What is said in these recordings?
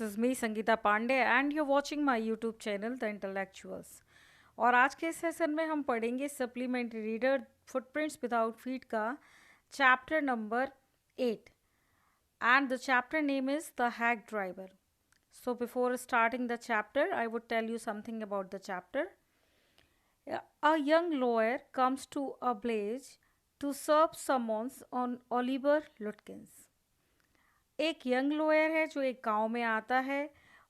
This is me Sangeeta Pandey and you're watching my YouTube channel The Intellectuals. और आज के session में हम पढ़ेंगे supplementary reader footprints without feet का chapter number 8 and the chapter name is The Hack Driver. So before starting the chapter, I would tell you something about the chapter. A young lawyer comes to a village to serve summons on Oliver Lutkins. एक young lawyer है जो एक गांव में आता है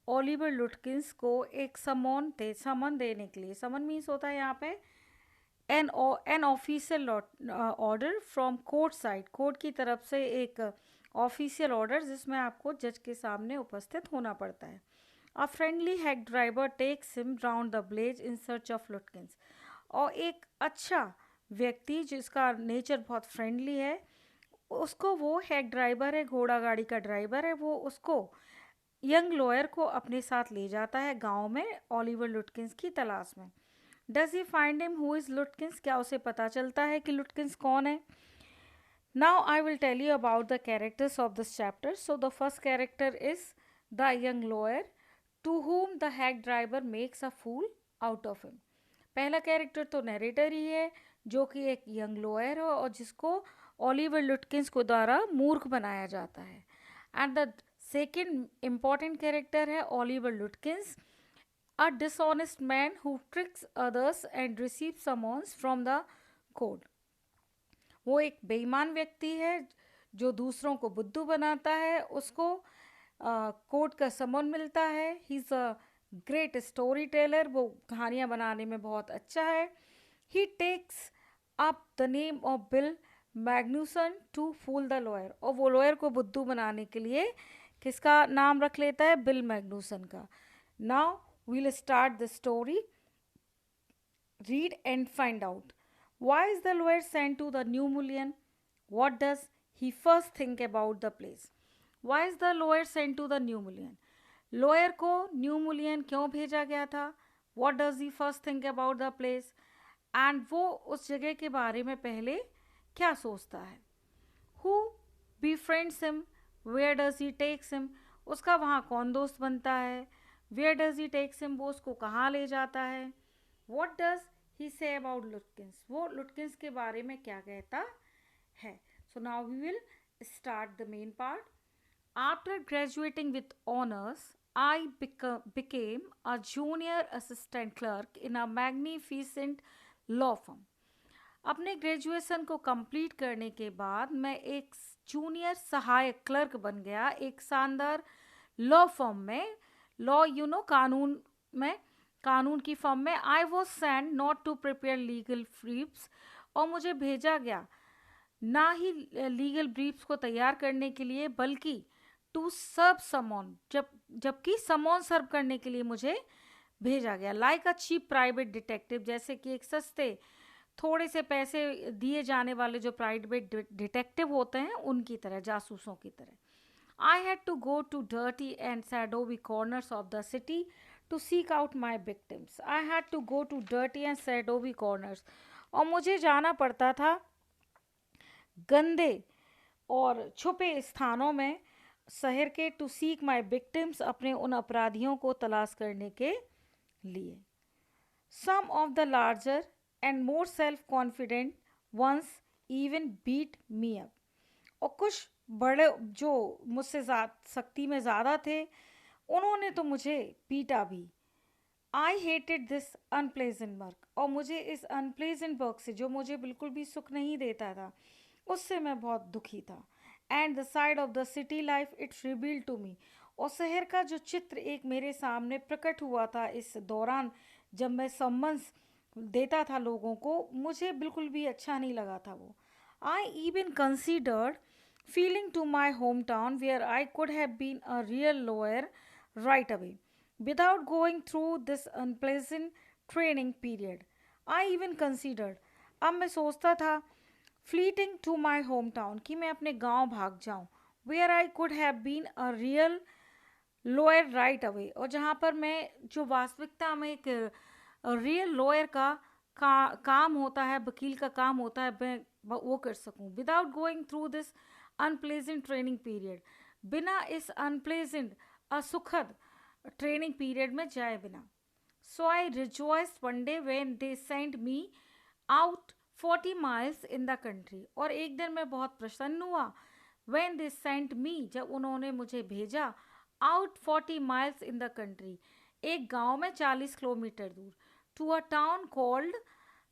Oliver लुटकिंस को एक समन देने के लिए. समन मीन्स होता है यहाँ पे an official order from court side. Court की तरफ से एक ऑफिशियल ऑर्डर जिसमें आपको जज के सामने उपस्थित होना पड़ता है. A friendly hack driver takes him round the village in search of Lutkins. और एक अच्छा व्यक्ति जिसका नेचर बहुत फ्रेंडली है, उसको वो हैक ड्राइवर है, घोड़ा गाड़ी का ड्राइवर है, वो उसको यंग लॉयर को अपने साथ ले जाता है गांव में ओलिवर लुटकिंस की तलाश में. Does he find him who is Lutkins. क्या उसे पता चलता है कि लुटकिंस कौन है. Now I will tell you about the characters of this chapter. So the first character is the young lawyer to whom the hack driver makes a fool out of him. पहला character तो narrator ही है जो कि एक young lawyer है और जिसको ओलिवर लुटकिंस को द्वारा मूर्ख बनाया जाता है. And the second important character है Oliver Lutkins, a dishonest man who tricks others and receive summons from the court. वो एक बेईमान व्यक्ति है जो दूसरों को बुद्धू बनाता है. उसको कोर्ट का समन मिलता है. He is a great storyteller. वो कहानियाँ बनाने में बहुत अच्छा है. He takes up the name of Bill Magnuson to fool the lawyer. और वो लॉयर को बुद्धू बनाने के लिए किसका नाम रख लेता है, बिल मैग्नूसन का. Now we'll start the story. Read and find out. Why is the lawyer sent to the New Mullion. What does he first think about the place. Why is the lawyer sent to the New Mullion. Lawyer को New Mullion क्यों भेजा गया था. What does he first think about the place. And वो उस जगह के बारे में पहले क्या सोचता है. Who befriends him, where does he takes him. उसका वहाँ कौन दोस्त बनता है. where does he takes him, वो उसको कहाँ ले जाता है. what does he say about Lutkins, वो लुटकिंस के बारे में क्या कहता है. so now we will start the main part. After graduating with honors, I became a junior assistant clerk in a magnificent law firm. अपने ग्रेजुएशन को कंप्लीट करने के बाद मैं एक जूनियर सहायक क्लर्क बन गया एक शानदार लॉ फर्म में. लॉ कानून में, कानून की फर्म में. I was send not to prepare legal briefs. और मुझे भेजा गया ना ही लीगल ब्रीफ्स को तैयार करने के लिए बल्कि टू सर्व समॉन, जबकि समॉन सर्व करने के लिए मुझे भेजा गया. Like a cheap private detective, जैसे कि एक सस्ते थोड़े से पैसे दिए जाने वाले जो प्राइवेट डिटेक्टिव होते हैं उनकी तरह, जासूसों की तरह. I had to go to dirty and shadowy corners of the city to seek out my victims. I had to go to dirty and shadowy corners. और मुझे जाना पड़ता था गंदे और छुपे स्थानों में शहर के, टू सीक माई विक्टिम्स, अपने उन अपराधियों को तलाश करने के लिए. Some of the larger and more self-confident ones even beat me up. और कुछ बड़े जो मुझसे शक्ति में ज़्यादा थे उन्होंने तो मुझे पीटा भी. I hated this unpleasant work. और मुझे इस unpleasant work से, जो मुझे बिल्कुल भी सुख नहीं देता था, उससे मैं बहुत दुखी था. And the side of the city life it revealed to me. और शहर का जो चित्र एक मेरे सामने प्रकट हुआ था इस दौरान जब मैं सम्मन्स देता था लोगों को, मुझे बिल्कुल भी अच्छा नहीं लगा था वो. I even considered feeling to my home town where I could have been a real lawyer right away without going through this unpleasant training period. I even considered, अब मैं सोचता था, fleeting to my home town, कि मैं अपने गाँव भाग जाऊँ. Where I could have been a real lawyer right away, और जहाँ पर मैं जो वास्तविकता में एक रियल लॉयर का काम होता है, वकील का काम होता है, मैं वो कर सकूं. Without going through this unpleasant training period, बिना इस अनप्लेजेंट असुखद ट्रेनिंग पीरियड में जाए बिना. So I rejoiced one day when they sent me out 40 miles in the country. और एक दिन मैं बहुत प्रसन्न हुआ व्हेन दे सेंट मी, जब उन्होंने मुझे भेजा out 40 miles in the country, एक गांव में 40 किलोमीटर दूर, to a town called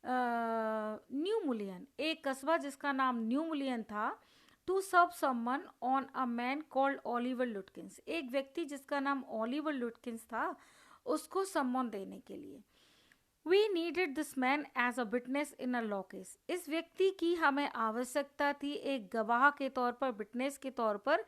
New Mullion, एक कस्बा जिसका नाम न्यू मुलियन था, to serve someone on a man called Oliver Lutkins, एक व्यक्ति जिसका नाम ओलिवर लुटकिंस था उसको सम्मान देने के लिए. We needed this man as a witness in a law case, इस व्यक्ति की हमें आवश्यकता थी एक गवाह के तौर पर, विटनेस के तौर पर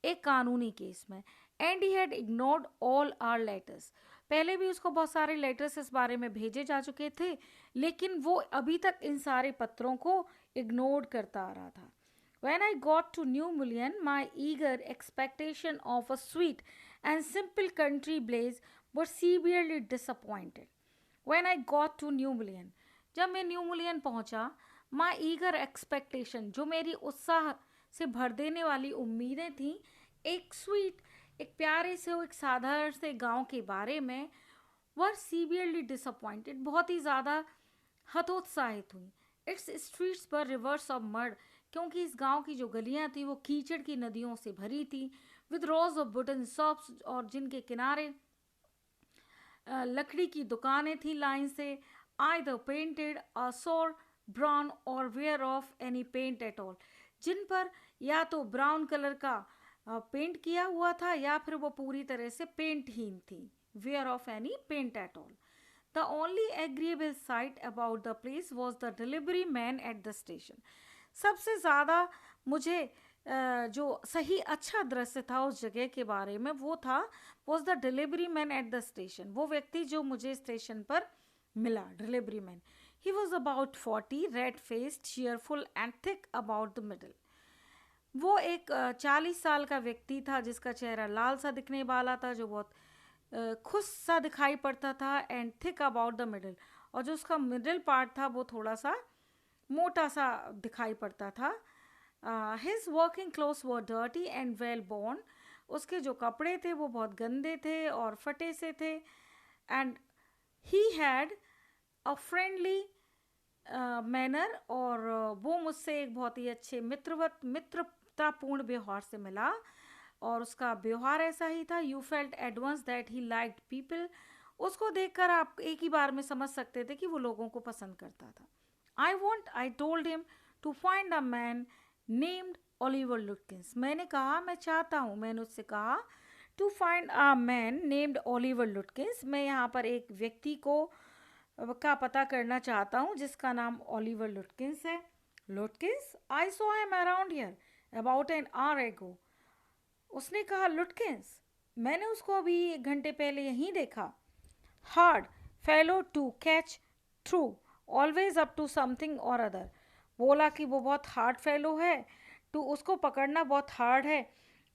एक कानूनी केस में. And he had ignored all our letters, पहले भी उसको बहुत सारे लेटर्स इस बारे में भेजे जा चुके थे, लेकिन वो अभी तक इन सारे पत्रों को इग्नोर करता आ रहा था. When I got to New Mullion, my eager expectation of a sweet and simple country blaze was severely disappointed. When I got to New Mullion, जब मैं न्यू मुलियन पहुंचा, my eager expectation, जो मेरी उत्साह से भर देने वाली उम्मीदें थी, एक स्वीट, एक प्यारे से, एक साधारण से गांव के बारे में, वर सीवियरली डिसअपॉइंटेड, बहुत ही ज़्यादा हतोत्साहित हुई. इट्स स्ट्रीट्स पर रिवर्स ऑफ मड, क्योंकि इस गांव की जो गलियां थी वो कीचड़ की नदियों से भरी थी, with rose of wooden shops, और जिनके किनारे लकड़ी की दुकानें थी लाइन से, आइदर पेंटेड अ सोर ब्राउन और bare of any paint at all, जिन पर या तो ब्राउन कलर का पेंट किया हुआ था या फिर वो पूरी तरह से पेंटहीन थी, where of any paint at all. The only agreeable sight about the place was the delivery man at the station. सबसे ज़्यादा मुझे जो सही अच्छा दृश्य था उस जगह के बारे में वो था, was the delivery man at the station, वो व्यक्ति जो मुझे स्टेशन पर मिला, delivery man. He was about 40, red faced, cheerful and thick about the middle. वो एक 40 साल का व्यक्ति था जिसका चेहरा लाल सा दिखने वाला था, जो बहुत खुश सा दिखाई पड़ता था, and thick about the middle, और जो उसका मिडल पार्ट था वो थोड़ा सा मोटा सा दिखाई पड़ता था. His working clothes were dirty and well born, उसके जो कपड़े थे वो बहुत गंदे थे और फटे से थे. And he had a friendly manner, और वो मुझसे एक बहुत ही अच्छे मित्रतापूर्ण व्यवहार से मिला, और उसका व्यवहार ऐसा ही था. You felt at once that he liked people, उसको देखकर आप एक ही बार में समझ सकते थे कि वो लोगों को पसंद करता था. I told him to find a man named Oliver Lutkins, मैंने कहा मैं चाहता हूँ, मैंने उससे कहा to find a man named Oliver Lutkins, मैं यहाँ पर एक व्यक्ति को का पता करना चाहता हूँ जिसका नाम ओलिवर लुटकिंस है. लुटकिंस, I saw him around here about an hour एगो, उसने कहा लुटकिंस, मैंने उसको अभी 1 घंटे पहले यहीं देखा. Hard fellow to catch through, always up to something or other, बोला कि वो बहुत हार्ड फेलो है, टू उसको पकड़ना बहुत हार्ड है,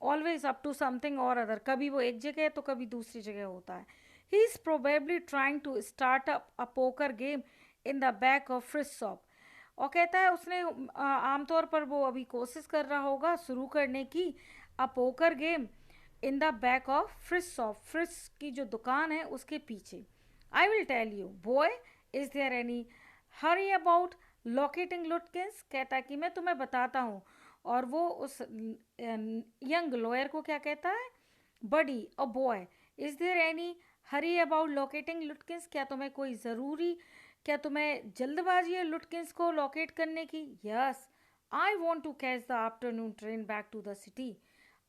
always up to something or other, कभी वो एक जगह तो कभी दूसरी जगह होता है. He is probably trying to start up a poker game in the back of Fritz shop, और कहता है उसने आमतौर पर वो अभी कोशिश कर रहा होगा शुरू करने की a poker game in the back of Fritz shop, Fritz की जो दुकान है उसके पीछे. I will tell you boy, is there any hurry about locating Lutkins, कहता है कि मैं तुम्हें बताता हूँ. और वो उस यंग लॉयर को क्या कहता है, buddy a boy, is there any hurry about locating Lutkins, क्या तुम्हें कोई ज़रूरी, क्या तुम्हें जल्दबाजी है लुटकिंस को लोकेट करने की. Yes, I want to catch the afternoon train back to the city,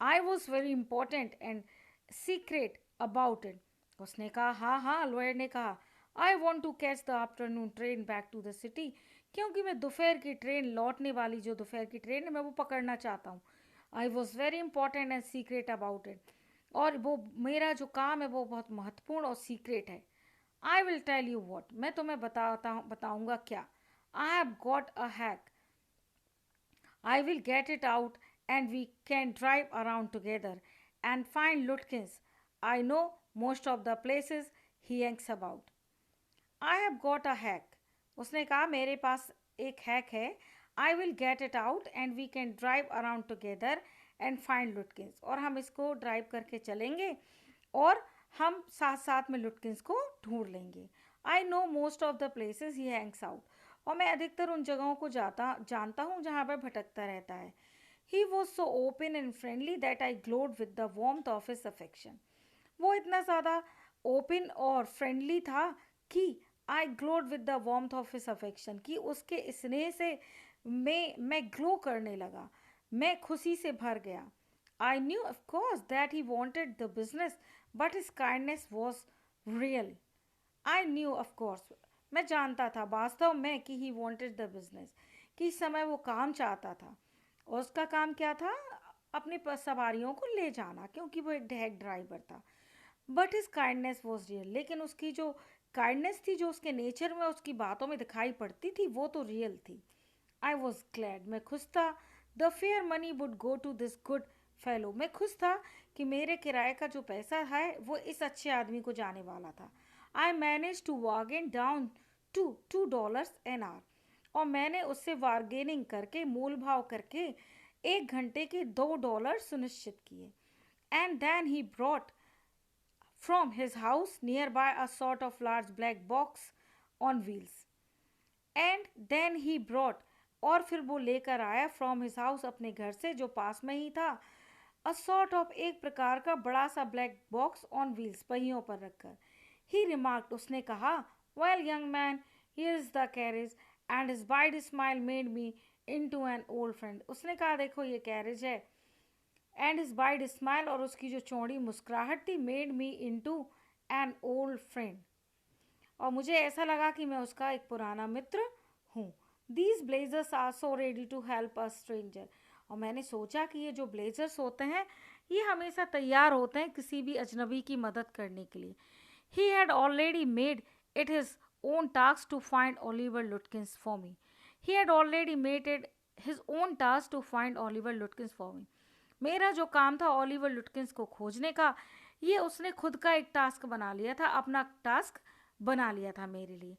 I was very important and secret about it. उसने कहा हाँ हाँ, लॉयर ने कहा I want to catch the afternoon train back to the city, क्योंकि मैं दोपहर की ट्रेन, लौटने वाली जो दोपहर की ट्रेन है, मैं वो पकड़ना चाहता हूँ. आई was very important and secret about it, और वो मेरा जो काम है वो बहुत महत्वपूर्ण और सीक्रेट है. I will tell you what, मैं तुम्हें बताऊँगा क्या. I have got a hack, I will get it out and we can drive around together and find Lutkins. I know most of the places he hangs about. I have got a hack. उसने कहा मेरे पास एक hack है. I will get it out and we can drive around together and find लुटकिंस, और हम इसको drive करके चलेंगे और हम साथ साथ में लुटकिंस को ढूंढ लेंगे। I know most of the places he Hanks out, और मैं अधिकतर उन जगहों को जानता हूँ जहाँ पर भटकता रहता है। He was so open and friendly that I glowed with the warmth of his affection. वो इतना ज़्यादा ओपन और फ्रेंडली था कि I glowed with the warmth of his affection, कि उसके स्नेह से मैं ग्लो करने लगा, मैं खुशी से भर गया। I knew of course that he wanted the business but his kindness was real. I knew of course, मैं जानता था वास्तव में कि ही वांटेड द बिजनेस, कि इस समय वो काम चाहता था। और उसका काम क्या था? अपनी सवारियों को ले जाना, क्योंकि वो एक डेक ड्राइवर था। But his kindness was real, लेकिन उसकी जो काइंडनेस थी, जो उसके नेचर में उसकी बातों में दिखाई पड़ती थी, वो तो रियल थी। आई वॉज ग्लैड, मैं खुश था। The fair money would go to this good fellow, मैं खुश था कि मेरे किराए का जो पैसा है वो इस अच्छे आदमी को जाने वाला था। I manage to bargain down to $2 an hour, और मैंने उससे वार्गेनिंग करके, मोल भाव करके 1 घंटे के $2 सुनिश्चित किए। And then he brought from his house nearby a sort of large black box on wheels. And then he brought, और फिर वो लेकर आया from his house, अपने घर से जो पास में ही था, a sort of, एक प्रकार का बड़ा सा black box on wheels, पहियों पर रखकर। He remarked, उसने कहा, well young man, here is the carriage, and his wide smile made me into an old friend. उसने कहा, देखो ये कैरेज है, एंड हिज वाइड स्माइल, और उसकी जो चौड़ी मुस्कुराहट थी, made me into an old friend, और मुझे ऐसा लगा कि मैं उसका एक पुराना मित्र हूँ। These blazers are so ready to help a stranger, और मैंने सोचा कि ये जो ब्लेजर्स होते हैं ये हमेशा तैयार होते हैं किसी भी अजनबी की मदद करने के लिए। He had already made it his own task to find Oliver Lutkins for me. He had already made it his own task to find Oliver Lutkins for me. मेरा जो काम था ओलिवर लुटकिंस को खोजने का, ये उसने खुद का एक टास्क बना लिया था, अपना टास्क बना लिया था मेरे लिए।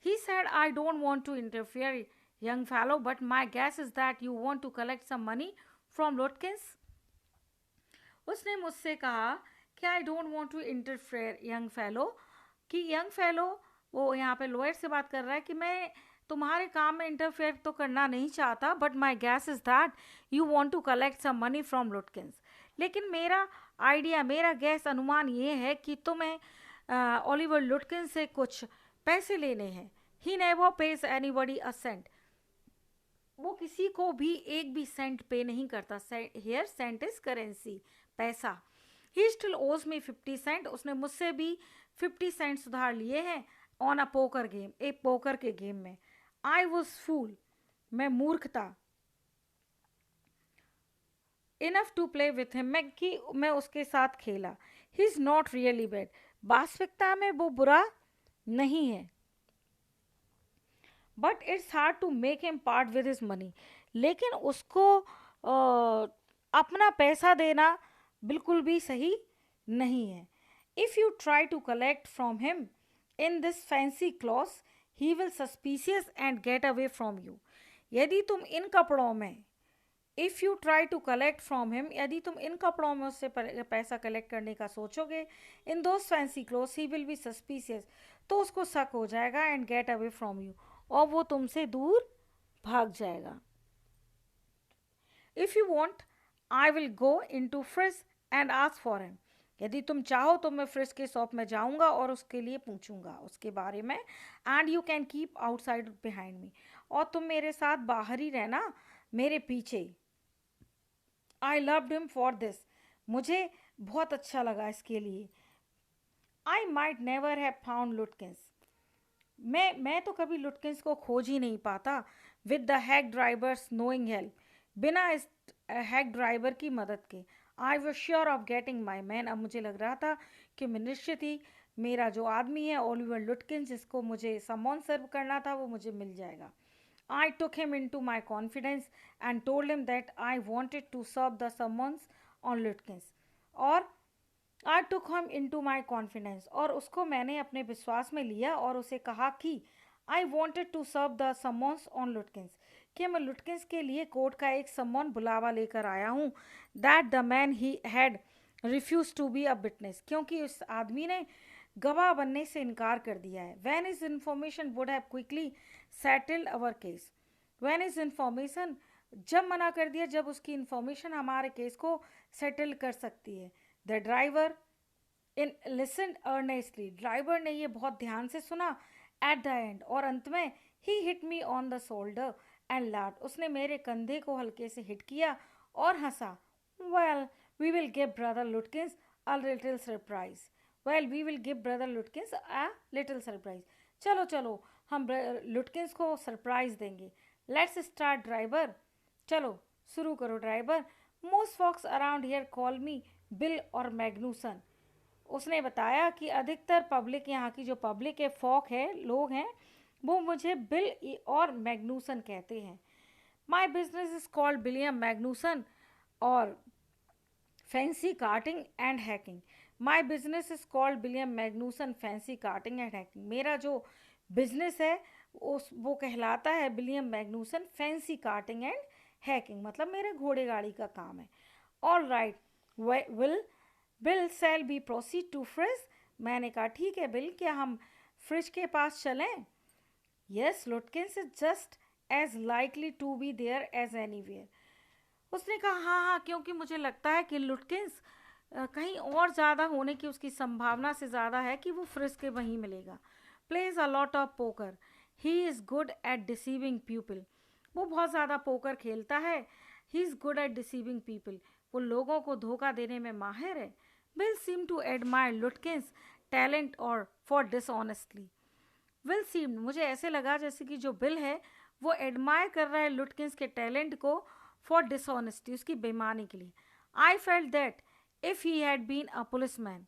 He said, I don't want to interfere young fellow, but my guess is that you want to collect some money from Lutkins. उसने मुझसे कहा कि I don't want to interfere young fellow, कि यंग फेलो, वो यहाँ पे lawyer से बात कर रहा है, कि मैं तुम्हारे काम में इंटरफेयर तो करना नहीं चाहता, but my guess is that you want to collect some money from Lutkins. लेकिन मेरा आइडिया, मेरा गैस, अनुमान ये है कि तुम्हें ओलिवर लुटकिन से कुछ पैसे लेने हैं। He never pays anybody a cent, वो किसी को भी एक भी सेंट पे नहीं करता। हियर सेंट इज करेंसी, पैसा। ही स्टिल ओज मी 50 सेंट, उसने मुझसे भी 50 सेंट उधार लिए हैं ऑन अ पोकर गेम, एक पोकर के गेम में। आई वॉज फूल, मैं मूर्ख था, enough to play with him, मैं उसके साथ खेला। He is not really bad, वास्तविकता में वो बुरा नहीं है। But it's hard to make him part with his money, लेकिन उसको अपना पैसा देना बिल्कुल भी सही नहीं है। If you try to collect from him in this fancy cloth, he will suspicious and get away from you. यदि तुम इन कपड़ों में, if you try to collect from him, यदि तुम इन कपड़ों में उससे पैसा कलेक्ट करने का सोचोगे, in those fancy clothes, he will be suspicious, तो उसको शक हो जाएगा, and get away from you, और वो तुमसे दूर भाग जाएगा। If you want, I will go in to Fritz and ask for him, यदि तुम चाहो तो मैं फ्रिज के शॉप में जाऊंगा और उसके लिए पूछूंगा उसके बारे में। And you can keep outside behind me, और तुम मेरे साथ बाहर ही रहना, मेरे पीछे। I loved him for this, मुझे बहुत अच्छा लगा इसके लिए। I might never have found लुटकिंस, मैं तो कभी लुटकिंस को खोज ही नहीं पाता। With the hack drivers knowing help, बिना इस हैक ड्राइवर की मदद के। I was sure of getting my man, अब मुझे लग रहा था कि मैं निश्चित ही मेरा जो आदमी है ओलिवर लुटकिंस, जिसको मुझे समन सर्व करना था, वो मुझे मिल जाएगा। I took him into my confidence and told him that I wanted to serve the summons on Lutkins. और I took him into my confidence, और उसको मैंने अपने विश्वास में लिया और उसे कहा कि I wanted to serve the summons on Lutkins, कि मैं लुटकिंस के लिए कोर्ट का एक सम्मान बुलावा लेकर आया हूँ, that the man he had refuse to be a witness, क्योंकि उस आदमी ने गवाह बनने से इनकार कर दिया है। When is information would have quickly settled our case, when is information, जब मना कर दिया, जब उसकी इन्फॉर्मेशन हमारे केस को सेटल कर सकती है। The driver in listen earnestly, driver ने ये बहुत ध्यान से सुना। एट द एंड, और अंत में, he hit me on the shoulder and laughed, उसने मेरे कंधे को हल्के से हिट किया और हंसा। Well we will give brother Lutkins a little surprise, well we will give brother Lutkins a little surprise, चलो चलो हम लुटकिंस को सरप्राइज देंगे। लेट्स स्टार्ट ड्राइवर, चलो शुरू करो driver. Most folks around here call me Bill और मैग्नूसन, उसने बताया कि अधिकतर पब्लिक, यहाँ की जो पब्लिक है, फॉक है, लोग हैं, वो मुझे बिल और मैग्नूसन कहते हैं। My business is called William Magnuson और fancy carting and hacking, my business is called William Magnuson fancy carting and hacking, मेरा जो बिजनेस है उस वो कहलाता है William Magnuson fancy carting and hacking, मतलब मेरे घोड़े गाड़ी का काम है। All right will, Bill shall be proceed to Fritz, मैंने कहा ठीक है बिल, क्या हम फ्रिज के पास चलें? Yes Lutkins is just as likely to be there as anywhere, उसने कहा हाँ हाँ, क्योंकि मुझे लगता है कि लुटकिंस कहीं और ज़्यादा होने की उसकी संभावना से ज़्यादा है कि वो फ्रिज के वहीं मिलेगा। Plays a lot of poker, he is good at deceiving people, वो बहुत ज़्यादा पोकर खेलता है। He is good at deceiving people, वो लोगों को धोखा देने में माहिर है। Will seem to admire Lutkins talent और फॉर डिसऑनेस्टली, विल सीम, मुझे ऐसे लगा जैसे कि जो बिल है वो एडमायर कर रहा है लुटकिंस के टैलेंट को फॉर डिसऑनेस्टी, उसकी बेईमानी के लिए। I felt that if he had been a policeman,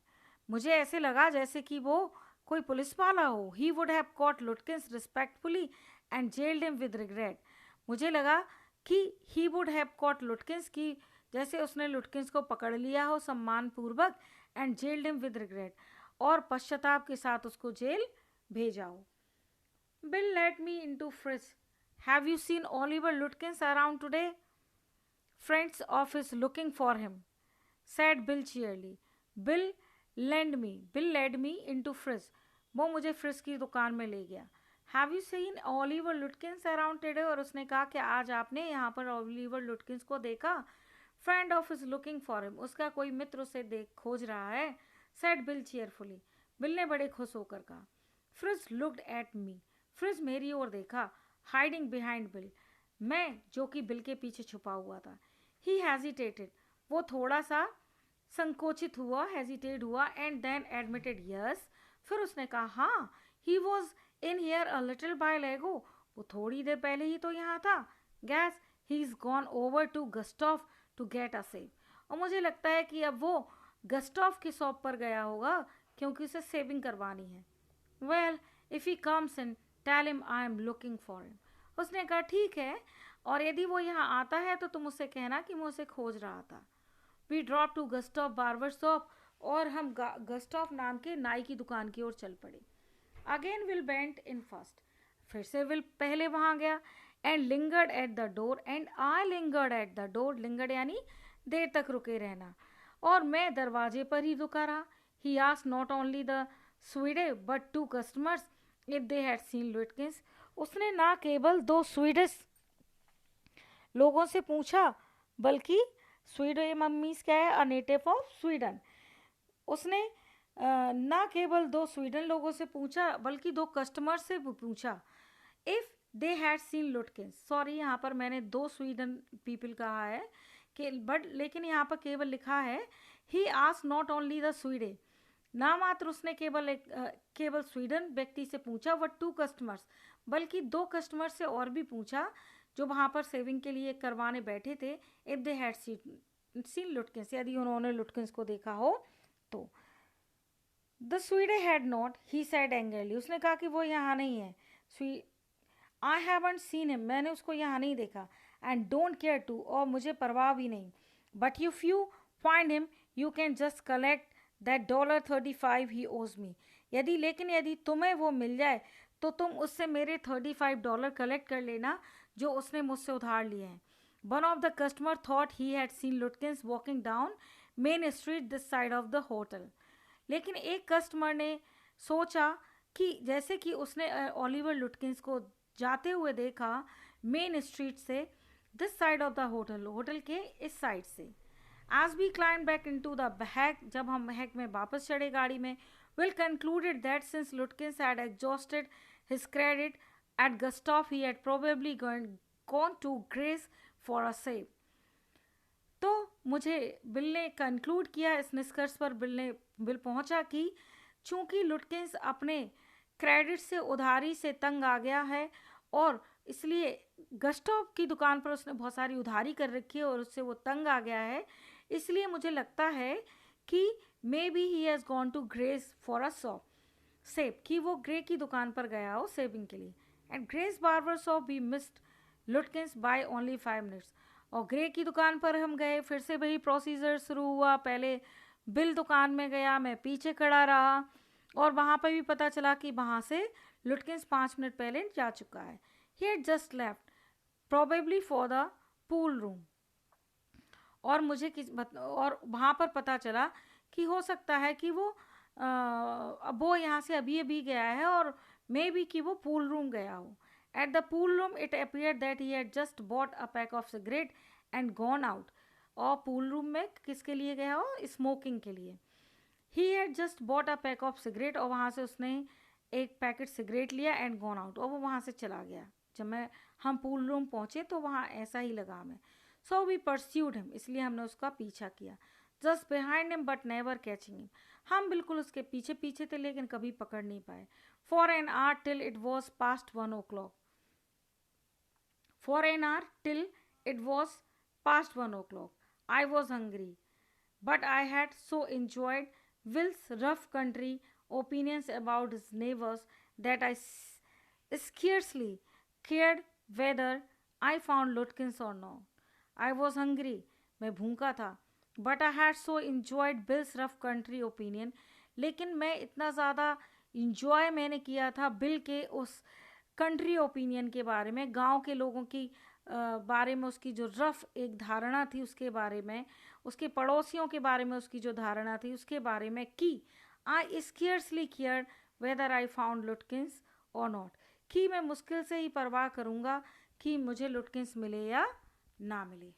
मुझे ऐसे लगा जैसे कि वो कोई पुलिस वाला हो। He would have caught लुटकिंस respectfully and jailed him with regret, मुझे लगा कि ही वुड हैव कॉट लुटकिंस की, जैसे उसने लुटकिंस को पकड़ लिया हो सम्मान पूर्वक, and jailed him with regret, और पश्चाताप के साथ उसको जेल भेजा हो। Bill let me in to Fritz, have you seen Oliver Lutkins around today? Friends of his looking for him, said Bill cheerily. Bill led me into Frizz, वो मुझे fridge की दुकान में ले गया। Have you seen Oliver Lutkins around today, और उसने कहा कि आज आपने यहाँ पर ओलिवर लुटकिंस को देखा? Friend of is looking for him, उसका कोई मित्र उसे देख खोज रहा है। सेड बिल चीयरफुली, बिल ने बड़े खुश होकर कहा। Fridge looked at me, fridge मेरी ओर देखा। हाइडिंग बिहाइंड बिल, मैं जो कि बिल के पीछे छुपा हुआ था। ही हेजिटेटेड, वो थोड़ा सा संकोचित हुआ, हेजिटेट हुआ, एंड देन एडमिटेड यस, फिर उसने कहा हाँ। He was in here a little while ago, वो थोड़ी देर पहले ही तो यहाँ था। Guess he is gone over to Gustaf to get a shave, और मुझे लगता है कि अब वो गस्टॉफ की शॉप पर गया होगा क्योंकि उसे सेविंग करवानी है। Well if he comes in tell him I am looking for him, उसने कहा ठीक है, और यदि वो यहाँ आता है तो तुम उससे कहना कि मैं उसे खोज रहा था। We drop to Gustaf barber shop, और हम गस्टॉफ नाम के नाई की दुकान की ओर चल पड़े। Again will bent in first, फिर से विल पहले वहाँ गया। And lingered at the door and I lingered at the door, lingered यानी देर तक रुके रहना, और मैं दरवाजे पर ही रुका रहा। He asked not only the Swede but two customers if they had seen Lutkins, उसने ना केवल दो स्वीडिश लोगों से पूछा, बल्कि स्वीडन मम्मीज क्या है, अ नेटिव ऑफ स्वीडन, उसने ना केवल दो स्वीडन लोगों से पूछा बल्कि दो कस्टमर से भी पूछा। If they had seen लुटकिंस, sorry यहाँ पर मैंने दो स्वीडन पीपल कहा है कि बट, लेकिन यहाँ पर केवल लिखा है he asked not only the Swede, ना मात्र उसने केवल स्वीडन व्यक्ति से पूछा, वह टू कस्टमर्स, बल्कि दो कस्टमर से और भी पूछा जो वहाँ पर सेविंग के लिए करवाने बैठे थे। If they had seen Lutkins, यदि उन्होंने लुटकिंस को देखा हो तो। The Swede had not, he said angrily, उसने कहा कि वो यहाँ नहीं है। आई हैवंट सीन हिम, मैंने उसको यहाँ नहीं देखा। एंड डोंट केयर टू, और मुझे परवाह भी नहीं। But if you find him you can just collect that $35 ही ओज मी, लेकिन यदि तुम्हें वो मिल जाए तो तुम उससे मेरे $35 कलेक्ट कर लेना जो उसने मुझसे उधार लिए हैं. One of the customer thought he had seen Lutkins walking down Main Street this side of the hotel. लेकिन एक कस्टमर ने सोचा कि जैसे कि उसने ओलिवर लुटकिंस को जाते हुए देखा मेन स्ट्रीट से this side of the hotel, hotel के इस साइड से. As we climb back into the hack, जब हम हैक में वापस चढ़े गाड़ी में, Will concluded that since Lutkins had exhausted his credit at Gustaf he had probably gone to grace for a shave. तो मुझे बिल ने कंक्लूड किया, इस निष्कर्ष पर बिल पहुंचा कि चूंकि लुटकिंस अपने क्रेडिट से, उधारी से तंग आ गया है और इसलिए गस्टॉप की दुकान पर उसने बहुत सारी उधारी कर रखी है और उससे वो तंग आ गया है, इसलिए मुझे लगता है कि maybe he has gone to grace for a shop shave, कि वो ग्रे की दुकान पर गया हो सेविंग के लिए. And Grays barber shop we missed Lutkins by only 5 minutes. और ग्रे की दुकान पर हम गए, फिर से वही प्रोसीजर शुरू हुआ. पहले बिल दुकान में गया, मैं पीछे खड़ा रहा और वहाँ पर भी पता चला कि वहाँ से लुटकिंस 5 मिनट पहले जा चुका है. He had just left probably for the pool room. और मुझे और वहाँ पर पता चला कि हो सकता है कि वो यहाँ से अभी अभी गया है और मे बी कि वो पूल रूम गया हो. At the pool room, it appeared that he had just bought a pack of cigarette and gone out. और पूल रूम में किसके लिए गया हो? स्मोकिंग के लिए. He had just bought a pack of cigarette और वहाँ से उसने एक पैकेट सिगरेट लिया एंड गॉन आउट, और वो वहाँ से चला गया. जब हम पूल रूम पहुँचे तो वहाँ ऐसा ही लगा हमें. सो वी परस्यूड हिम, इसलिए हमने उसका पीछा किया. Just behind him but never catching him, हम बिल्कुल उसके पीछे पीछे थे लेकिन कभी पकड़ नहीं पाए. For an hour till it was past 1 o'clock. For an hour till it was past 1 o'clock. I was hungry, but I had so enjoyed Will's rough country opinions about his neighbors that I scarcely cared whether I found Lutkins or not. I was hungry, मैं भूखा था, but I had so enjoyed Bill's rough country opinion. लेकिन मैं इतना ज़्यादा enjoy मैंने किया था बिल के उस कंट्री ओपिनियन के बारे में, गांव के लोगों की बारे में उसकी जो रफ एक धारणा थी उसके बारे में, उसके पड़ोसियों के बारे में उसकी जो धारणा थी उसके बारे में, कि I scarcely care whether I found Lutkins or not, कि मैं मुश्किल से ही परवाह करूँगा कि मुझे लुटकिंस मिले या ना मिले.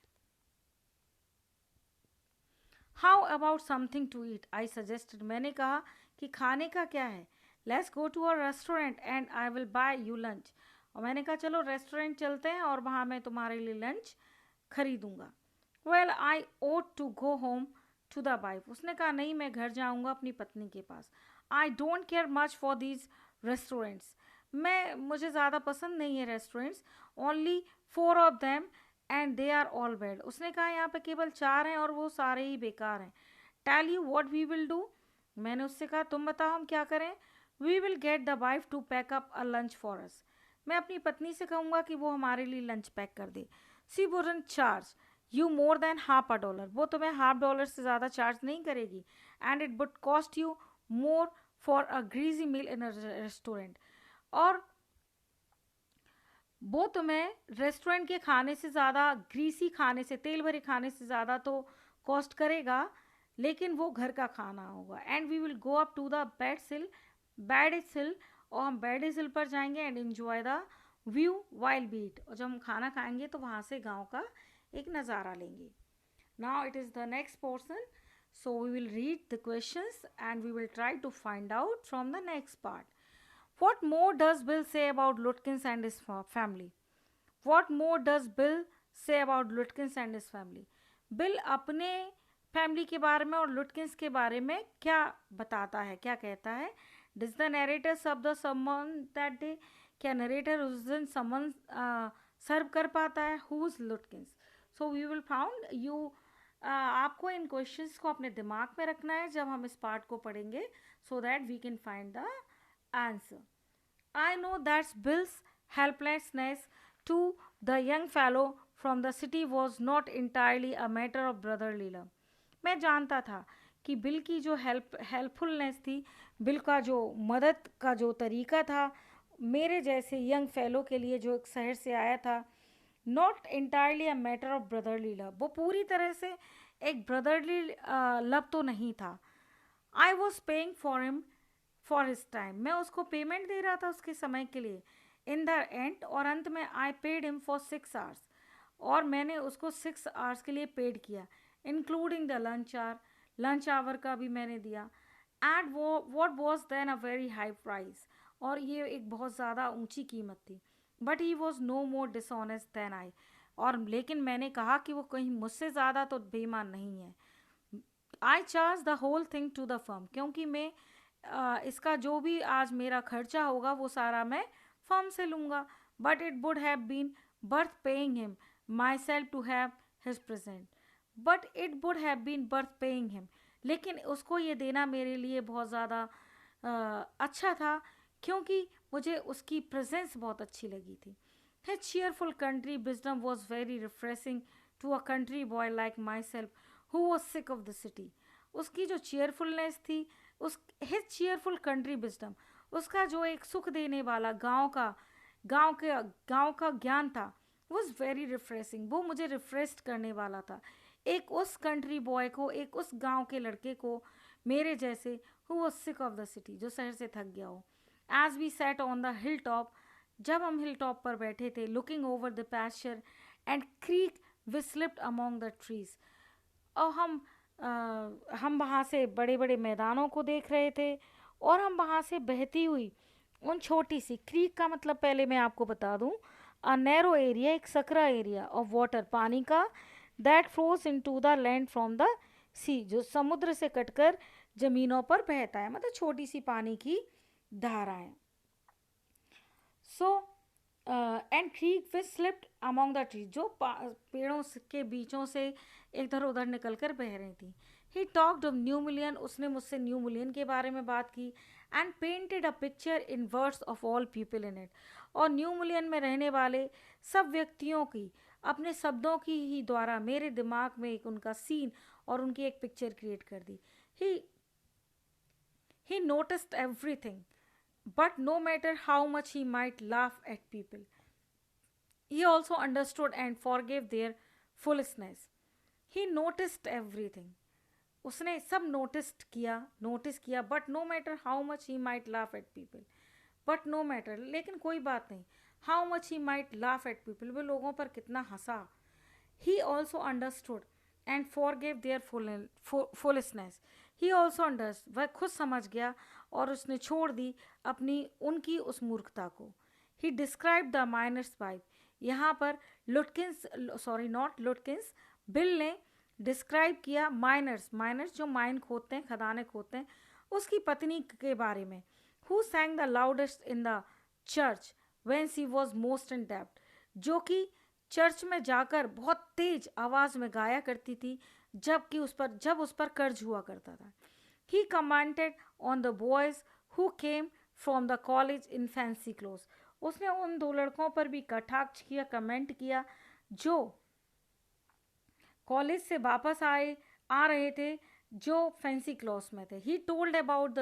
How about something to eat, I suggested, मैंने कहा कि खाने का क्या है. Let's go to our restaurant and I will buy you lunch. और मैंने कहा चलो रेस्टोरेंट चलते हैं और वहाँ मैं तुम्हारे लिए लंच खरीदूँगा. Well I ought to go home to the wife, उसने कहा नहीं, मैं घर जाऊँगा अपनी पत्नी के पास. I don't care much for these restaurants, मुझे ज़्यादा पसंद नहीं है restaurants. Only 4 of them and they are all bad. उसने कहा यहाँ पे केवल 4 हैं और वो सारे ही बेकार हैं. Tell you what we will do, मैंने उससे कहा तुम बताओ हम क्या करें. We will get the wife to pack up a lunch for us, मैं अपनी पत्नी से कहूँगा कि वो हमारे लिए लंच पैक कर दे. She wouldn't charge you more than $0.50, वो तुम्हें $0.50 से ज़्यादा चार्ज नहीं करेगी. And it would cost you more for a greasy meal in a restaurant, और वो तुम्हें रेस्टोरेंट के खाने से ज़्यादा, ग्रीसी खाने से, तेल भरे खाने से ज़्यादा तो कॉस्ट करेगा, लेकिन वो घर का खाना होगा. And we will go up to the Baddis hill, और हम बैडिस हिल पर जाएंगे and enjoy the view while we eat, और जब हम खाना खाएंगे तो वहाँ से गांव का एक नज़ारा लेंगे. Now it is the next portion, so we will read the questions and we will try to find out from the next part. What more does Bill say about Lutkins and his family? What more does Bill say about Lutkins and his family? Bill अपने family के बारे में और लुटकिंस के बारे में क्या बताता है, क्या कहता है. Does the narrator serve the summon that day? क्या नरेटर उस दिन समन सर्व कर पाता है. Who's Lutkins? So we will found you. आपको इन क्वेश्चंस को अपने दिमाग में रखना है जब हम इस पार्ट को पढ़ेंगे, so that we can find the answer. I know that Bill's helplessness to the young fellow from the city was not entirely a matter of brotherly love. मैं जानता था कि बिल की जो हेल्पफुलनेस थी, बिल का जो मदद का जो तरीका था मेरे जैसे यंग फेलो के लिए जो एक शहर से आया था, not entirely a matter of brotherly love, वो पूरी तरह से एक ब्रदरली लव तो नहीं था. I was paying for him for his time, मैं उसको पेमेंट दे रहा था उसके समय के लिए. इन द एंड, और अंत में, I paid him for 6 hours, और मैंने उसको 6 आवर्स के लिए पेड किया, इंक्लूडिंग द लंच आवर का भी मैंने दिया. एंड वो what was then a very high price, और ये एक बहुत ज़्यादा ऊंची कीमत थी. But he was no more dishonest than I, और लेकिन मैंने कहा कि वो कहीं मुझसे ज़्यादा तो बेईमान नहीं है. I charge the whole thing to the firm, क्योंकि मैं इसका जो भी आज मेरा खर्चा होगा वो सारा मैं फर्म से लूँगा. But it would have been worth paying him myself to have his present. But it would have been worth paying him, लेकिन उसको ये देना मेरे लिए बहुत ज़्यादा अच्छा था, क्योंकि मुझे उसकी प्रेजेंस बहुत अच्छी लगी थी. His cheerful country wisdom was very refreshing to a country boy like myself who was sick of the city. उसकी जो cheerfulness थी, उस his cheerful country wisdom, उसका जो एक सुख देने वाला गांव का ज्ञान था, was very refreshing, वो मुझे रिफ्रेश करने वाला था. एक उस कंट्री बॉय को, एक उस गांव के लड़के को, मेरे जैसे, who was sick of the city, जो शहर से थक गया हो. As we sat on the hilltop, जब हम हिल टॉप पर बैठे थे, looking over the pasture and creek we slipped among the trees, और हम वहाँ से बड़े बड़े मैदानों को देख रहे थे, और हम वहाँ से बहती हुई उन छोटी सी क्रीक का मतलब पहले मैं आपको बता दूँ, अ नैरो एरिया, एक सकरा एरिया ऑफ वाटर, पानी का, that flows into the land from the sea, जो समुद्र से कटकर जमीनों पर बहता है, मतलब छोटी सी पानी की धाराएं. So and creek which slipped among the tree, जो पेड़ों के बीचों से इधर उधर निकल कर बह रही थी. He talked of new million, उसने मुझसे न्यू मिलियन के बारे में बात की. And painted a picture in words of all people in it, और न्यू मिलियन में रहने वाले सब व्यक्तियों की, अपने शब्दों की ही द्वारा मेरे दिमाग में एक उनका सीन और उनकी एक पिक्चर क्रिएट कर दी. He he noticed everything, but no matter how much he might laugh at people, he also understood and forgave their foolishness. He noticed everything. उसने सब नोटिस किया, but no matter how much he might laugh at people, but no matter, लेकिन कोई बात नहीं, how much he might laugh at people, वो लोगों पर कितना हंसा. He also understood and forgive their foolishness. He also understood, वह खुद समझ गया और उसने छोड़ दी अपनी उनकी उस मूर्खता को. ही डिस्क्राइब द माइनर्स वाइफ, यहाँ पर लुटकिंस, सॉरी नॉट लुटकिंस, बिल ने डिस्क्राइब किया माइनर्स जो माइन खोदते हैं, खदाने खोदते हैं, उसकी पत्नी के बारे में. Who sang the loudest in the church when she was most in डेब्ट, जो कि चर्च में जाकर बहुत तेज आवाज में गाया करती थी जब उस पर कर्ज हुआ करता था. He commented on the boys who came from the college in fancy cloth, उसने उन दो लड़कों पर भी कटाक्ष किया, कमेंट किया, जो कॉलेज से वापस आ रहे थे, जो फैंसी क्लॉथ्स में थे. He told about the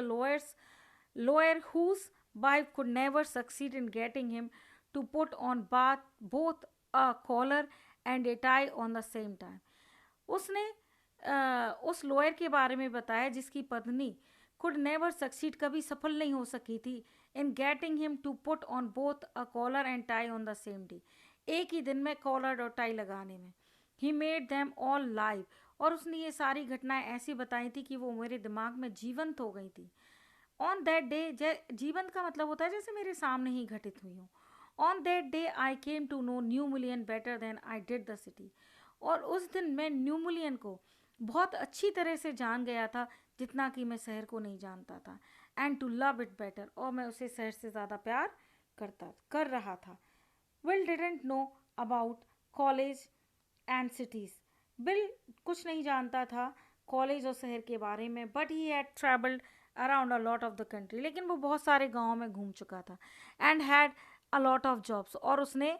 lawyer whose wife could never succeed in getting him to put on both a collar and a tie on the same time. उसने उस लॉयर के बारे में बताया जिसकी पत्नी कुड नेवर सक्सीड, कभी सफल नहीं हो सकी थी, in getting him to put on both a collar and tie on the same day, एक ही दिन में कॉलर और टाई लगाने में. He made them all live, और उसने ये सारी घटनाएं ऐसी बताई थी कि वो मेरे दिमाग में जीवंत हो गई थी. ऑन दैट डे, जीवंत का मतलब होता है जैसे मेरे सामने ही घटित हुई हो. On that day I came to know New Million better than I did the city, और उस दिन मैं न्यू मिलियन को बहुत अच्छी तरह से जान गया था जितना कि मैं शहर को नहीं जानता था. And to love it better, और मैं उसे शहर से ज़्यादा प्यार कर रहा था. Will didn't know about college and cities, bill कुछ नहीं जानता था कॉलेज और शहर के बारे में, but he had travelled around a lot of the country, लेकिन वो बहुत सारे गाँव में घूम चुका था. And had a lot of jobs, और उसने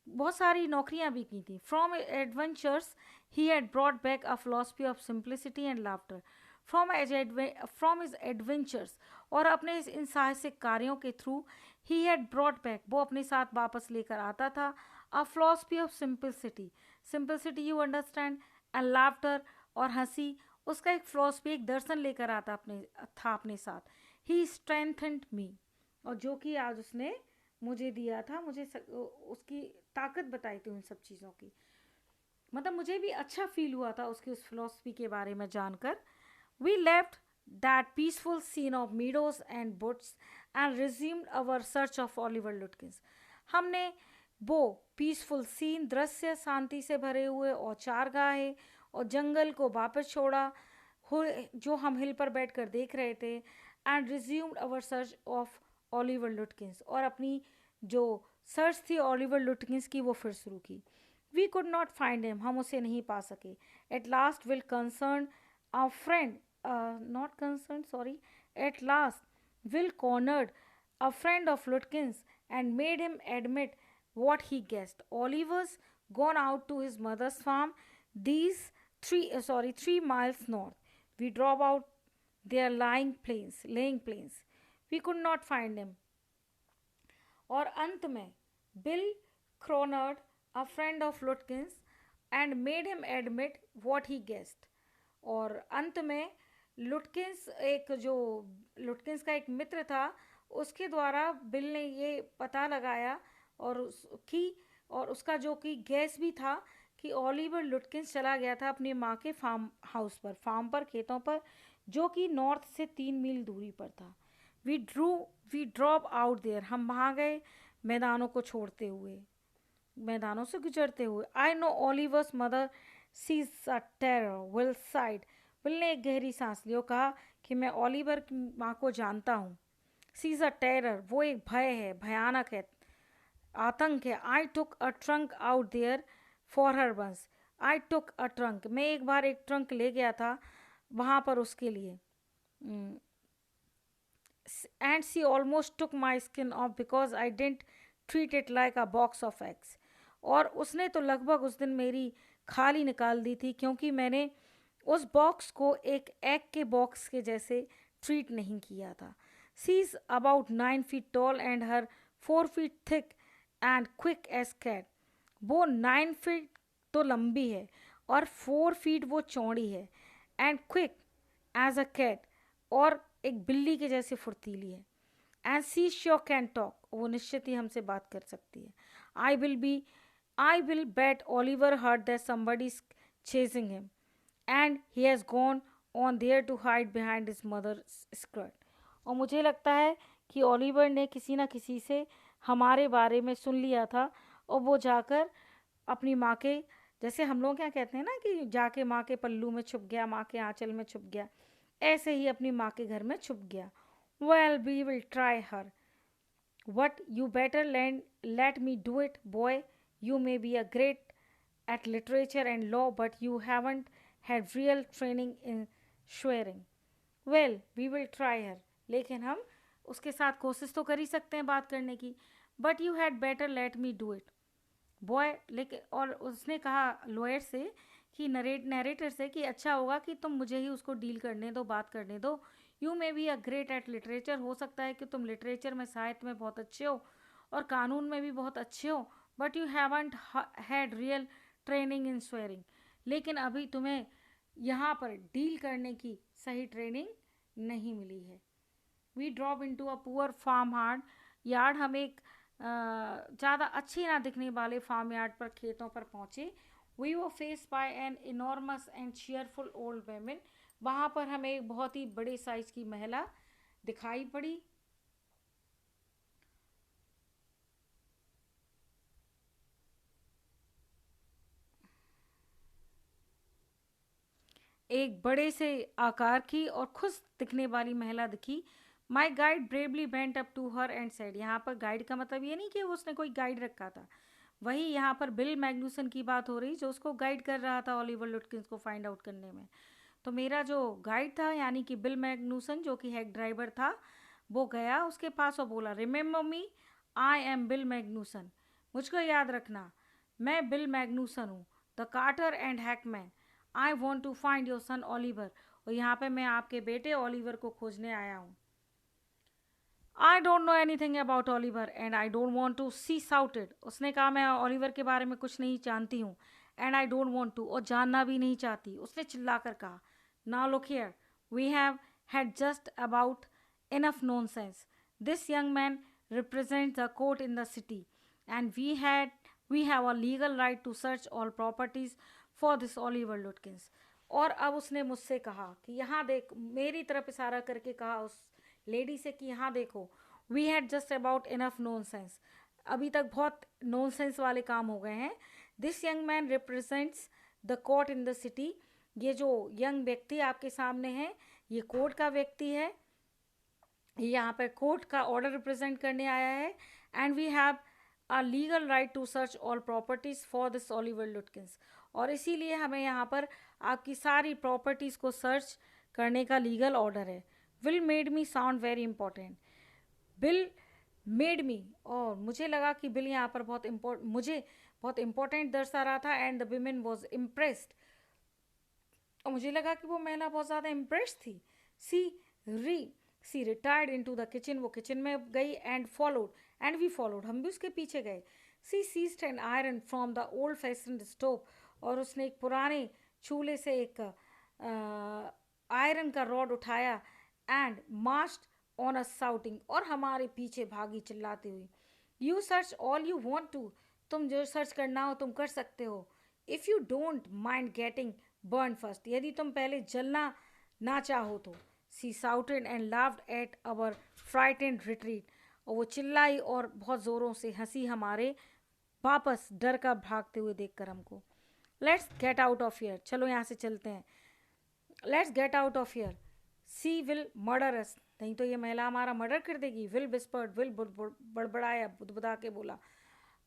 बहुत सारी नौकरियां भी की थी. From adventures he had brought back a philosophy of simplicity and laughter, from his adventures, और अपने इन साहसिक कार्यों के through he had brought back, वो अपने साथ वापस लेकर आता था अ philosophy of simplicity, simplicity you understand, and laughter, और हंसी, उसका एक फिलॉसफी, एक दर्शन लेकर आता अपने साथ। ही स्ट्रेंथेंड मी, और जो कि आज उसने मुझे दिया था, उसकी ताकत बताई थी उन सब चीज़ों की। मतलब मुझे भी अच्छा फील हुआ था उसकी उस फिलॉसफी के बारे में जानकर। We left that peaceful scene of meadows and woods and resumed our search of Oliver Lutkins. हमने वो पीसफुल सीन, दृश्य शांति से भरे हुए और चारगाहे और जंगल को वापस छोड़ा जो हम हिल पर बैठकर देख रहे थे, and resumed our search of Oliver Lutkins, और अपनी जो सर्च थी ओलिवर लुटकिंस की वो फिर शुरू की। We could not find him, हम उसे नहीं पा सके। At last Will concern our friend, not concern sorry, at last Will cornered a friend of Lutkin's and made him admit what he guessed. Oliver's gone out to his mother's farm, these 3 miles north. We drove out their laying plains. We could not find him. और अंत में Bill cornered a friend of Lutkins and made him admit what he guessed. और अंत में लुटकिंस का एक मित्र था, उसके द्वारा बिल ने ये पता लगाया और उसका जो कि गैस भी था कि ओलिवर लुटकिंस चला गया था अपनी माँ के फार्म पर, खेतों पर, जो कि नॉर्थ से 3 मील दूरी पर था। वी ड्रॉप आउट देयर, हम वहाँ गए मैदानों से गुजरते हुए। I know Oliver's mother sees a terror will side, will ने एक गहरी सांस ली और कहा कि मैं ओलिवर की माँ को जानता हूँ। सीज अ टेरर, वो एक भय है, भयानक है, आतंक है। I took a trunk out there for her once, I took a trunk, मैं एक बार एक ट्रंक ले गया था वहाँ पर उसके लिए। And she almost took my skin off because I didn't treat it like a box of eggs, और उसने तो लगभग उस दिन मेरी खाली निकाल दी थी, क्योंकि मैंने उस बॉक्स को एक एग के बॉक्स के जैसे ट्रीट नहीं किया था। She is about 9 feet tall and her 4 feet thick and quick as cat, वो 9 feet तो लंबी है और 4 feet वो चौड़ी है, and quick as a cat, और एक बिल्ली के जैसे फुर्तीली है। And she sure can talk, वो निश्चित ही हमसे बात कर सकती है। I will bet Oliver heard that somebody is chasing him and he has gone on there to hide behind his mother skirt. और मुझे लगता है कि ओलिवर ने किसी ना किसी से हमारे बारे में सुन लिया था, और वो जाकर अपनी माँ के, जैसे हम लोग क्या कहते हैं ना कि जाके माँ के पल्लू में छुप गया, माँ के आंचल में छुप गया, ऐसे ही अपनी माँ के घर में छुप गया। Well we will try her, but you better let me do it, boy. You may be a great at literature and law, but you haven't had real training in swearing. Well, we will try her. लेकिन हम उसके साथ कोशिश तो कर ही सकते हैं बात करने की। But you had better let me do it boy. लेकिन और उसने कहा लॉयर से कि नरेटर से कि अच्छा होगा कि तुम मुझे ही उसको डील करने दो, बात करने दो। You may be a great at literature, हो सकता है कि तुम लिटरेचर में, साहित्य में बहुत अच्छे हो और कानून में भी बहुत अच्छे हो, but you haven't had real training in swearing, लेकिन अभी तुम्हें यहाँ पर डील करने की सही ट्रेनिंग नहीं मिली है। We drop in to a poor farmyard, हम एक ज़्यादा अच्छी ना दिखने वाले फार्म यार्ड पर, खेतों पर पहुँचे। वी वो face by an enormous and cheerful old women, वहाँ पर हमें एक बहुत ही बड़े साइज की महिला दिखाई पड़ी। एक बड़े से आकार की और खुश दिखने वाली महिला दिखी। My guide bravely bent up to her and said, यहाँ पर गाइड का मतलब ये नहीं कि उसने कोई गाइड रखा था, वही यहाँ पर बिल मैग्नूसन की बात हो रही जो उसको गाइड कर रहा था ओलिवर लुटकिंस को फाइंड आउट करने में। तो मेरा जो गाइड था यानी कि बिल मैग्नूसन, जो कि हेड ड्राइवर था, वो गया उसके पास और बोला, remember me, I am Bill Magnuson, मुझको याद रखना, मैं बिल मैग्नूसन हूँ, the carter and hackman. I want to find your son Oliver, और यहाँ पे मैं आपके बेटे ओलिवर को खोजने आया हूँ। I don't know anything about Oliver and I don't want to she shouted. उसने कहा मैं ओलिवर के बारे में कुछ नहीं जानती हूँ, and I don't want to, और जानना भी नहीं चाहती। उसने चिल्लाकर कहा, now look here, we have had just about enough nonsense. This young man represents the court in the city, and we have a legal right to search all properties for this Oliver Lutkins. और अब उसने मुझसे कहा कि यहाँ देख, मेरी तरफ इशारा करके कहा उस लेडी से कि यहाँ देखो, we had just about enough nonsense, अभी तक बहुत नॉनसेंस वाले काम हो गए हैं। This young man represents the court in the city. ये जो यंग व्यक्ति आपके सामने है, ये कोर्ट का व्यक्ति है, यहाँ पर कोर्ट का ऑर्डर रिप्रेजेंट करने आया है। And we have a legal right to search all properties for this Oliver Lutkins, और इसीलिए हमें यहाँ पर आपकी सारी प्रॉपर्टीज़ को सर्च करने का लीगल ऑर्डर है। Will made me sound very important. Bill made me, और मुझे लगा कि बिल यहाँ पर मुझे बहुत इंपॉर्टेंट दर्शा रहा था। And the women was impressed, और मुझे लगा कि वो महिला बहुत ज़्यादा इम्प्रेस्ड थी। She retired into the kitchen, वो किचन में गई, एंड वी फॉलोड, हम भी उसके पीछे गए। She seized an iron from the old fashioned stove, और उसने एक पुराने चूल्हे से एक आयरन का रॉड उठाया, and marched on a shouting, और हमारे पीछे भागी चिल्लाते हुए, you search all you want to, तुम जो सर्च करना हो तुम कर सकते हो। If you don't mind getting burn first, यदि तुम पहले जलना ना चाहो तो। She shouted and laughed at our frightened retreat, और वो चिल्लाई और बहुत ज़ोरों से हंसी हमारे वापस डर का भागते हुए देखकर हमको। Let's get out of here, चलो यहाँ से चलते हैं। Let's get out of here, she will murder us, नहीं तो ये महिला हमारा मर्डर कर देगी। विल विस्पर्ड, विल बड़बड़ाया, बुदबुदा के बोला।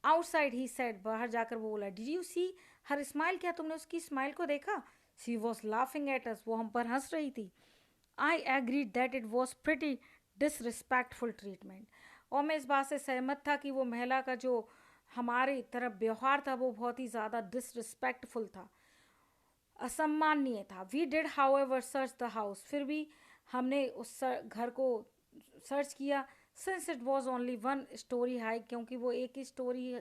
आउटसाइड ही सेड, बाहर जाकर वो बोला, did you see her smile, क्या तुमने उसकी स्माइल को देखा? She was laughing at us, वो हम पर हंस रही थी। I agreed that it was pretty disrespectful treatment, और मैं इस बात से सहमत था कि वो महिला का जो हमारी तरफ व्यवहार था वो बहुत ही ज़्यादा डिसरिस्पेक्टफुल था, असम्माननीय था। We did however search the house, फिर भी हमने उस घर को सर्च किया। Since it was only one story high, क्योंकि वो एक ही स्टोरी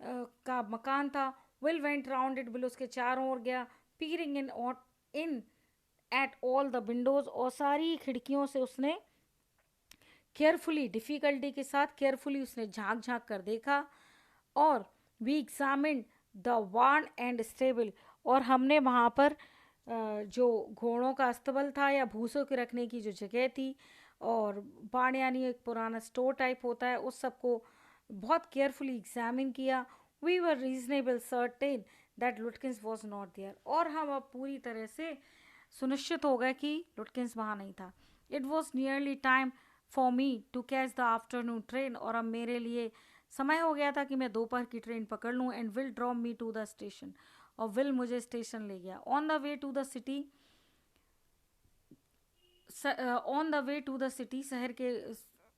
का मकान था। Will went round it, Bill उसके चारों ओर गया। Peering in at all the windows, और सारी खिड़कियों से उसने केयरफुली, डिफ़िकल्टी के साथ केयरफुली उसने झांक झांक कर देखा। और we examine the barn and stable, और हमने वहाँ पर जो घोड़ों का अस्तबल था या भूसों के रखने की जो जगह थी, और बाण यानी एक पुराना स्टोर टाइप होता है, उस सब को बहुत केयरफुली एग्जामिन किया। We were reasonable certain that Lutkins was not there, और हम अब पूरी तरह से सुनिश्चित हो गए कि लुटकिंस वहाँ नहीं था। It was nearly time for me to catch the afternoon train, और अब मेरे लिए समय हो गया था कि मैं दोपहर की ट्रेन पकड़ लूँ। And Will drop me to the station, और विल मुझे स्टेशन ले गया। On the way to the city, शहर के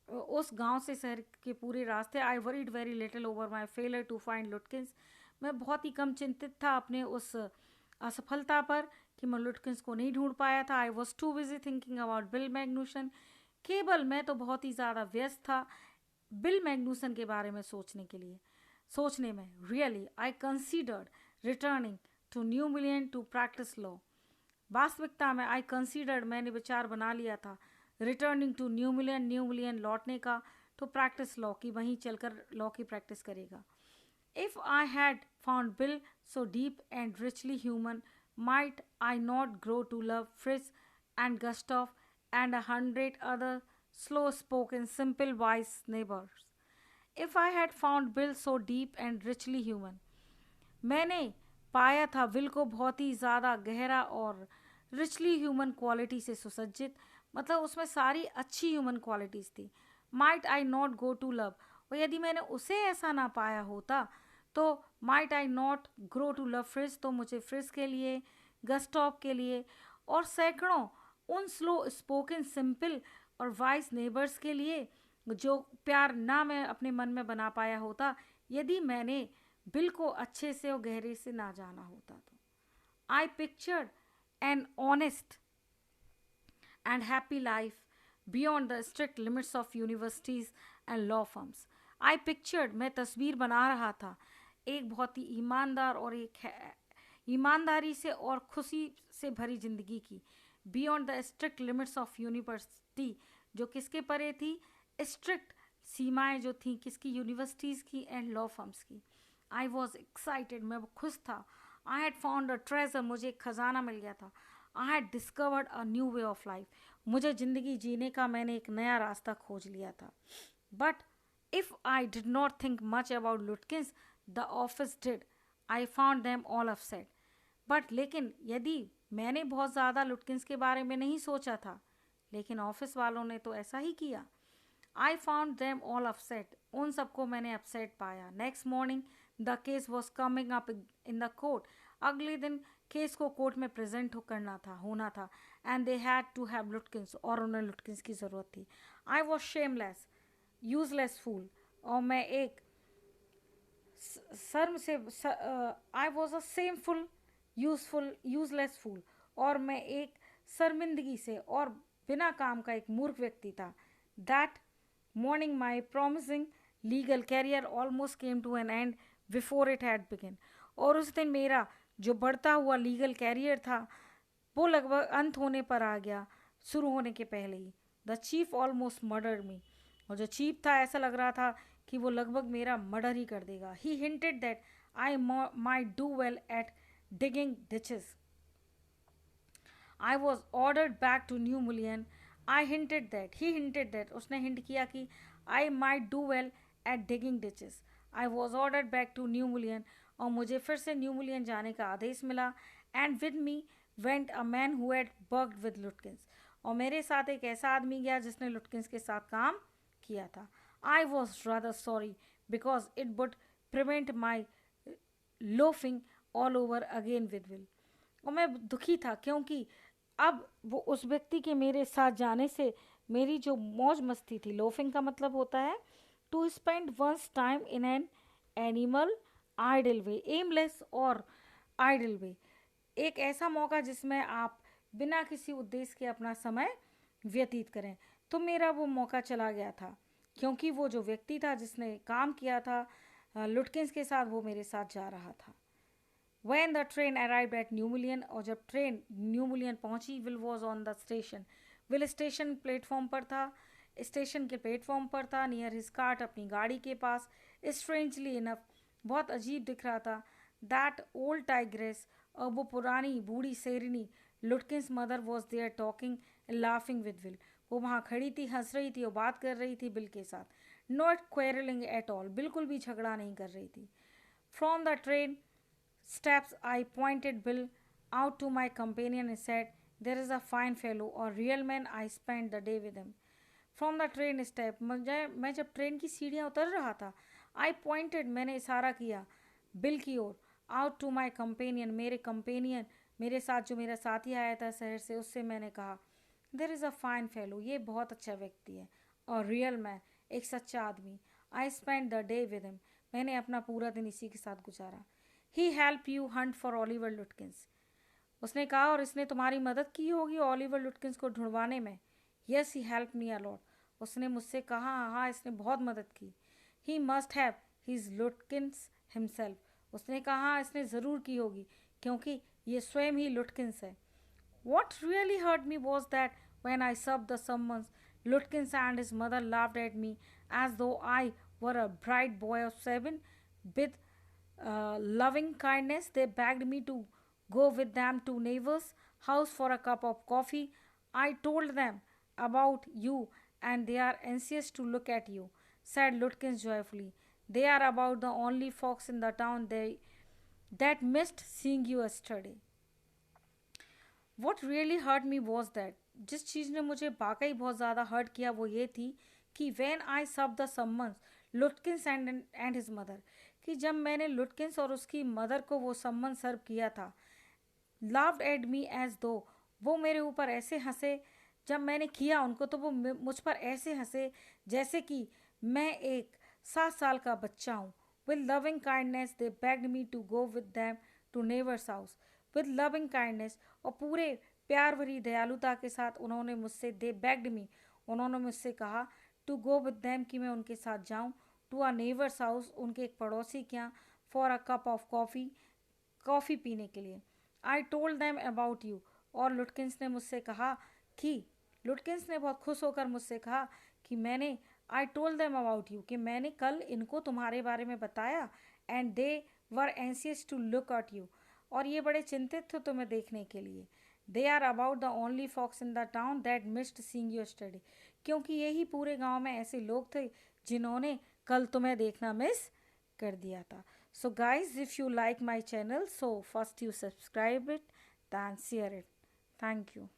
उस गांव से शहर के पूरे रास्ते, I worried very little over my failure to find Lutkins, मैं बहुत ही कम चिंतित था अपने उस असफलता पर कि मैं लुटकिंस को नहीं ढूंढ पाया था। I was too busy thinking about bill Magnuson, केवल मैं तो बहुत ही ज़्यादा व्यस्त था बिल मैग्नूसन के बारे में सोचने में। Really I considered returning to New Million to practise law, वास्तविकता में आई कंसीडर्ड, मैंने विचार बना लिया था, रिटर्निंग टू न्यू मिलियन लौटने का, तो प्रैक्टिस लॉ की, वहीं चलकर लॉ की प्रैक्टिस करेगा। If I had found bill so deep and richly human, might I not grow to love Fritz and Gustav and 100 other slow-spoken, simple, wise neighbors? If I had found Bill so deep and richly human, मैंने पाया था will को बहुत ही ज़्यादा गहरा और richly human quality से सुसज्जित, मतलब उसमें सारी अच्छी ह्यूमन क्वालिटीज़ थी। Might I not go to love, और यदि मैंने उसे ऐसा ना पाया होता तो might I not grow to love Fritz, तो मुझे फ्रिज के लिए, गस्टॉप के लिए, और सैकड़ों उन स्लो स्पोकन, सिंपल और वाइस नेबर्स के लिए जो प्यार ना मैं अपने मन में बना पाया होता यदि मैंने बिल को अच्छे से और गहरे से ना जाना होता। तो I pictured an honest and happy life beyond the strict limits of universities and law firms. I pictured, मैं तस्वीर बना रहा था एक बहुत ही ईमानदार और ईमानदारी से और खुशी से भरी जिंदगी की, beyond the strict limits of university, जो किसके परे थी, स्ट्रिक्ट सीमाएं जो थी किसकी, यूनिवर्सिटीज़ की एंड लॉ फर्म्स की. आई वॉज एक्साइटेड, मैं खुश था. I had found a treasure, मुझे एक खजाना मिल गया था. I had discovered a new way of life, मुझे ज़िंदगी जीने का मैंने एक नया रास्ता खोज लिया था. But if I did not think much about लुटकिंस, the office did. I found them all upset. But लेकिन यदि मैंने बहुत ज़्यादा लुटकिंस के बारे में नहीं सोचा था, लेकिन ऑफिस वालों ने तो ऐसा ही किया. I found them all upset, उन सबको मैंने अपसेट पाया. Next morning the case was coming up in the court. अगले दिन केस को कोर्ट में प्रेजेंट होना था. And they had to have Lutkins, और उन्हें लुटकिंस की ज़रूरत थी. I was shameless, useless fool, और मैं एक शर्म से, I was a shameful useless fool, और मैं एक शर्मिंदगी से और बिना काम का एक मूर्ख व्यक्ति था. That morning my promising legal career almost came to an end before it had begin. और उस दिन मेरा जो बढ़ता हुआ लीगल कैरियर था वो लगभग अंत होने पर आ गया, शुरू होने के पहले ही. द चीफ ऑलमोस्ट मर्डर्ड मी, और जो चीफ था ऐसा लग रहा था कि वो लगभग मेरा मर्डर ही कर देगा. He hinted that I might do well at digging ditches. I was ordered back to New Mullion. He hinted that, उसने हिंट किया कि I might do well at digging ditches. I was ordered back to New Mullion, और मुझे फिर से new मुलियन जाने का आदेश मिला. And with me went a man who had worked with Lutkins. और मेरे साथ एक ऐसा आदमी गया जिसने लुटकिंस के साथ काम किया था. I was rather sorry because it would prevent my loafing all over again with will. और मैं दुखी था क्योंकि अब वो उस व्यक्ति के मेरे साथ जाने से मेरी जो मौज मस्ती थी, लोफिंग का मतलब होता है to spend one's time in an animal idle way, aimless और आइडल वे, एक ऐसा मौका जिसमें आप बिना किसी उद्देश्य के अपना समय व्यतीत करें. तो मेरा वो मौका चला गया था क्योंकि वो जो व्यक्ति था जिसने काम किया था लुटकिंस के साथ, वो मेरे साथ जा रहा था. When the train arrived at New Mullion, और जब ट्रेन न्यू मुलियन पहुंची, will was on the station. Will station platform पर था, स्टेशन के प्लेटफॉर्म पर था, नियर हिज कार्ट, अपनी गाड़ी के पास. स्ट्रेंजली इनफ, बहुत अजीब दिख रहा था. दैट ओल्ड टाइग्रेस, और वो पुरानी बूढ़ी शेरनी, Lutkins mother was there talking laughing with Will. वो वहाँ खड़ी थी, हंस रही थी और बात कर रही थी बिल के साथ. नॉट क्वेरलिंग एट ऑल, बिल्कुल भी झगड़ा नहीं कर रही थी. From the train steps, I pointed Bill out to my companion and said, there is a fine fellow, or real man, I spent the day with him. From the train step, मैं जब train की सीढ़ियाँ उतर रहा था, I pointed, मैंने इशारा किया बिल की ओर, out to my companion, मेरे companion, मेरे साथ जो मेरा साथी आया था शहर से, उससे मैंने कहा, there is a fine fellow, ये बहुत अच्छा व्यक्ति है, और real man, एक सच्चा आदमी. I spent the day with him, मैंने अपना पूरा दिन इसी के साथ गुजारा. He helped you hunt for Oliver Lutkins. उसने कहा, और इसने तुम्हारी मदद की होगी ऑलिवर लुटकिंस को ढूंढवाने में. Yes, he helped me a lot. उसने मुझसे कहा, हाँ इसने बहुत मदद की. He must have, he's Lutkins himself. उसने कहा, हाँ इसने ज़रूर की होगी क्योंकि ये स्वयं ही लुटकिंस है. What really hurt me was that when I served the summons, Lutkins and his mother laughed at me as though I were a bright boy of 7 with loving kindness. They begged me to go with them to neighbor's house for a cup of coffee. I told them about you and they are anxious to look at you, said Lutkins joyfully. They are about the only folks in the town that missed seeing you yesterday. What really hurt me was that, जिस चीज़ ने मुझे वाकई बहुत ज़्यादा hurt किया वो ये थी कि when I served the summons, Lutkins and his mother, कि जब मैंने लुटकिंस और उसकी मदर को वो सम्मन सर्व किया था, लाफ्ड एट मी एज दो, वो मेरे ऊपर ऐसे हंसे, जब मैंने किया उनको तो वो मुझ पर ऐसे हंसे जैसे कि मैं एक 7 साल का बच्चा हूँ. With loving kindness they begged me to go with them to neighbours house. With loving kindness, और पूरे प्यार भरी दयालुता के साथ उन्होंने मुझसे दे बेग्ड मी, उन्होंने मुझसे कहा टू गो विद देम, कि मैं उनके साथ जाऊं, टू अ नेबर्स हाउस, उनके एक पड़ोसी के यहाँ, for a cup of coffee, coffee पीने के लिए। आई टोल्ड दैम अबाउट यू, और लुटकिंस ने मुझसे कहा कि लुटकिंस ने बहुत खुश होकर मुझसे कहा कि मैंने I told them about you, कि मैंने कल इनको तुम्हारे बारे में बताया, and they were anxious to look at you, और ये बड़े चिंतित थे तुम्हें देखने के लिए। They are about the only folks in the town that missed seeing you study, क्योंकि यही पूरे गांव में ऐसे लोग थे जिन्होंने कल तुम्हें देखना मिस कर दिया था। So guys, if you like my channel, so first you subscribe it, then share it. Thank you.